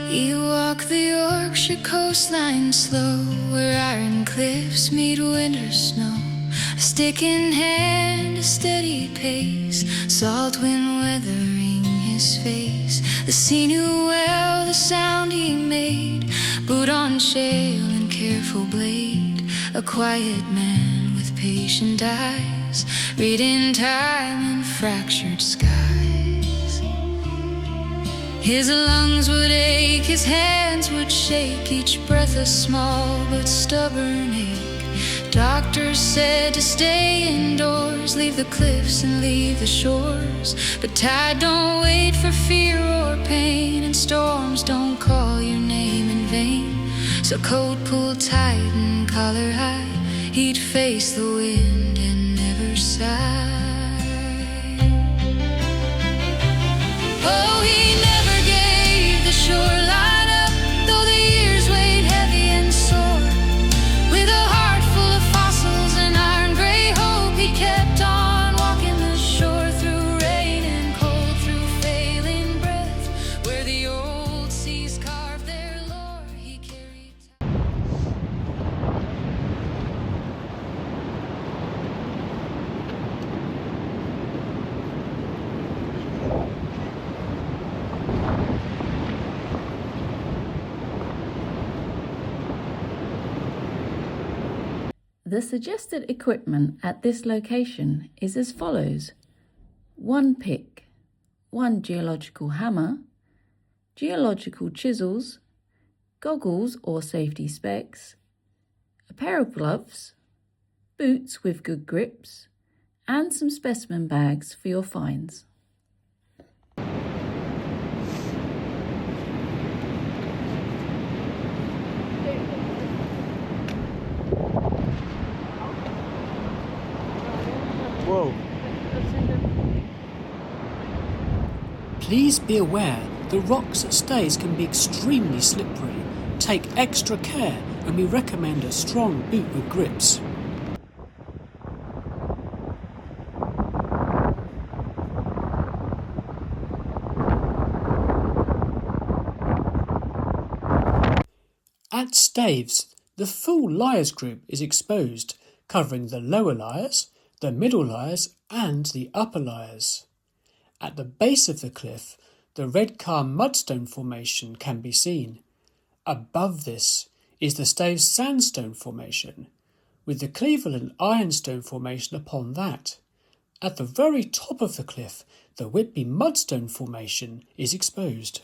You walk the Yorkshire coastline slow, where iron cliffs meet winter snow. A stick in hand, a steady pace, salt wind weathering his face. The sea knew well the sound he made, boot on shale and careful blade. A quiet man with patient eyes, reading time in fractured skies. His lungs would ache, his hands would shake, each breath a small but stubborn ache. Doctors said to stay indoors, leave the cliffs and leave the shores. But tide don't wait for fear or pain, and storms don't call your name in vain. So coat pulled tight and collar high, he'd face the wind and never sigh. Oh, he never gave the shoreline up, though the years weighed heavy and sore. With a heart full of fossils and iron gray hope, he kept on walking the shore, through rain and cold, through failing breath. Where the old seas carved their lore, he carried. The suggested equipment at this location is as follows: 1 pick, 1 geological hammer, geological chisels, goggles or safety specs, a pair of gloves, boots with good grips, and some specimen bags for your finds. Whoa. Please be aware the rocks at Staithes can be extremely slippery. Take extra care, and we recommend a strong boot with grips. At Staithes, the full Liars group is exposed, covering the lower Liars, the middle Liars and the upper Liars. At the base of the cliff, the Red Car Mudstone Formation can be seen. Above this is the Staithes Sandstone Formation, with the Cleveland Ironstone Formation upon that. At the very top of the cliff, the Whitby Mudstone Formation is exposed.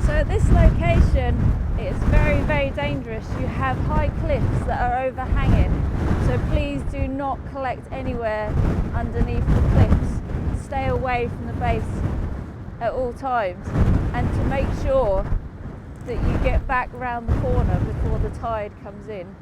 So at this location, it's very, very dangerous. You have high cliffs that are overhanging, so please do not collect anywhere underneath the cliffs. Stay away from the base at all times, and to make sure that you get back round the corner before the tide comes in.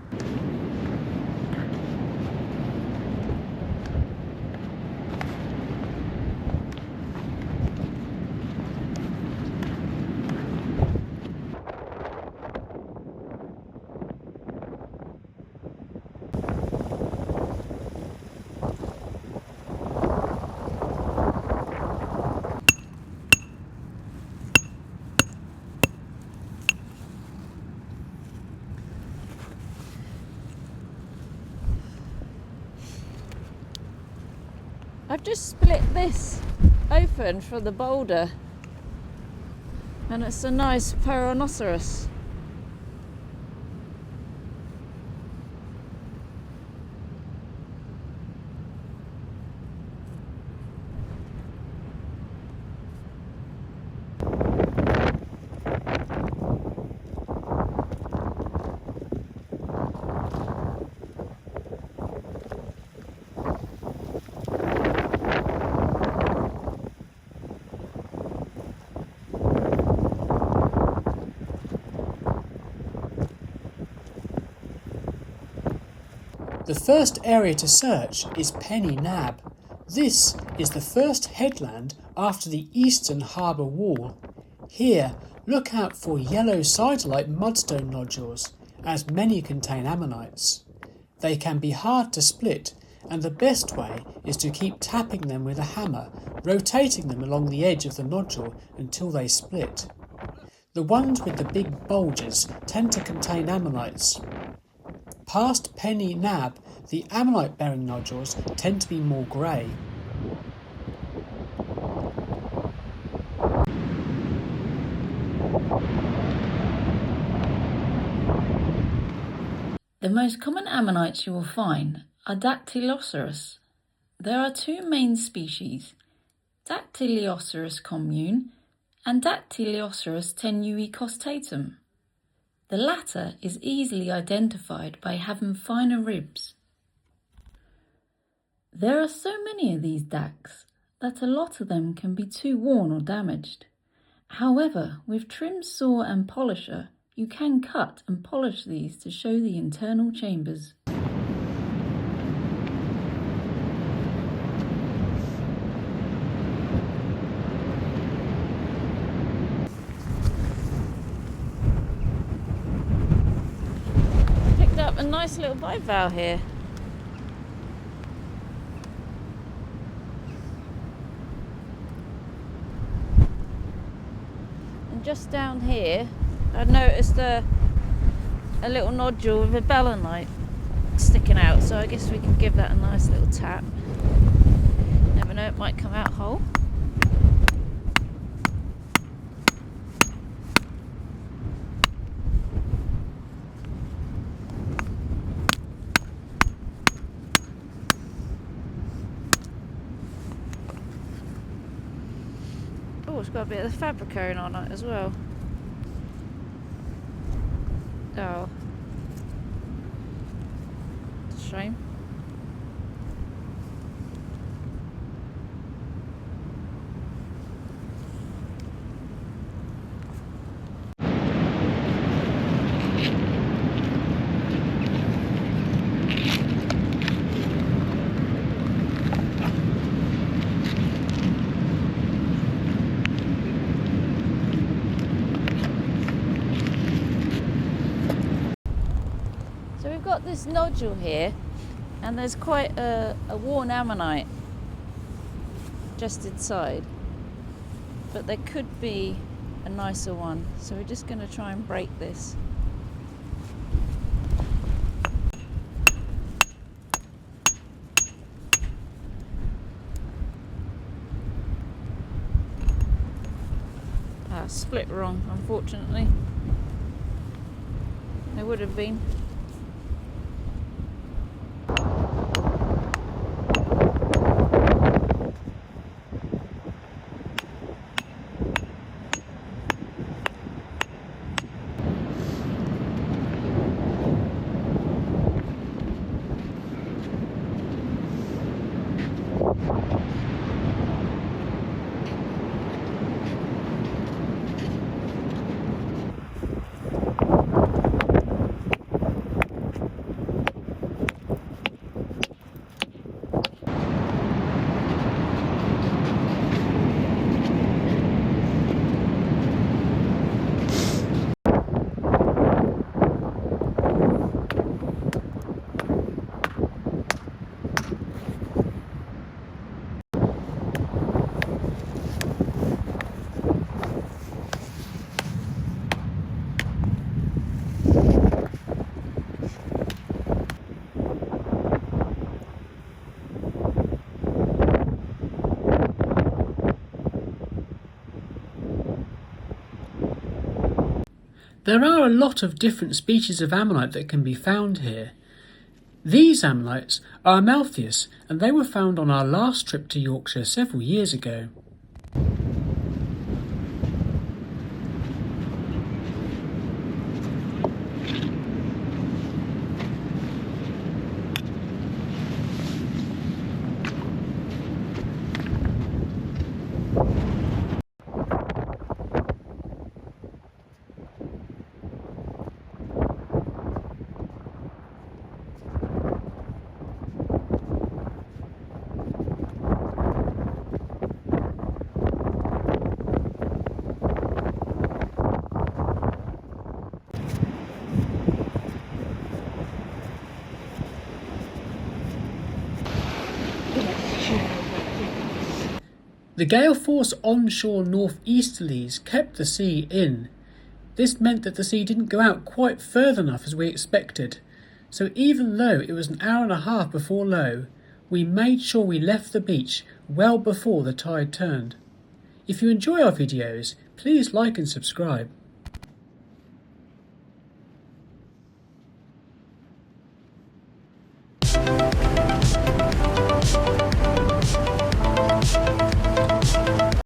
I've just split this open for the boulder, and it's a nice Peronoceros. The first area to search is Penny Nab. This is the first headland after the eastern harbour wall. Here, look out for yellow siderite mudstone nodules, as many contain ammonites. They can be hard to split, and the best way is to keep tapping them with a hammer, rotating them along the edge of the nodule until they split. The ones with the big bulges tend to contain ammonites. Past Penny Nab, the ammonite-bearing nodules tend to be more grey. The most common ammonites you will find are Dactyloceras. There are two main species, Dactyloceras commune and Dactyloceras tenui costatum. The latter is easily identified by having finer ribs. There are so many of these dacs that a lot of them can be too worn or damaged. However, with trim saw and polisher, you can cut and polish these to show the internal chambers. Picked up a nice little bivalve here. And just down here, I noticed a little nodule with a belemnite sticking out, so I guess we could give that a nice little tap. Never know, it might come out whole. Oh, it's got a bit of the fabricone on it as well. Oh, it's a shame. So we've got this nodule here, and there's quite a worn ammonite just inside, but there could be a nicer one, so we're just going to try and break this. Split wrong, unfortunately. It would have been. There are a lot of different species of ammonite that can be found here. These ammonites are Amaltheus, and they were found on our last trip to Yorkshire several years ago. The gale force onshore northeasterlies kept the sea in. This meant that the sea didn't go out quite further enough as we expected. So even though it was an hour and a half before low, we made sure we left the beach well before the tide turned. If you enjoy our videos, please like and subscribe.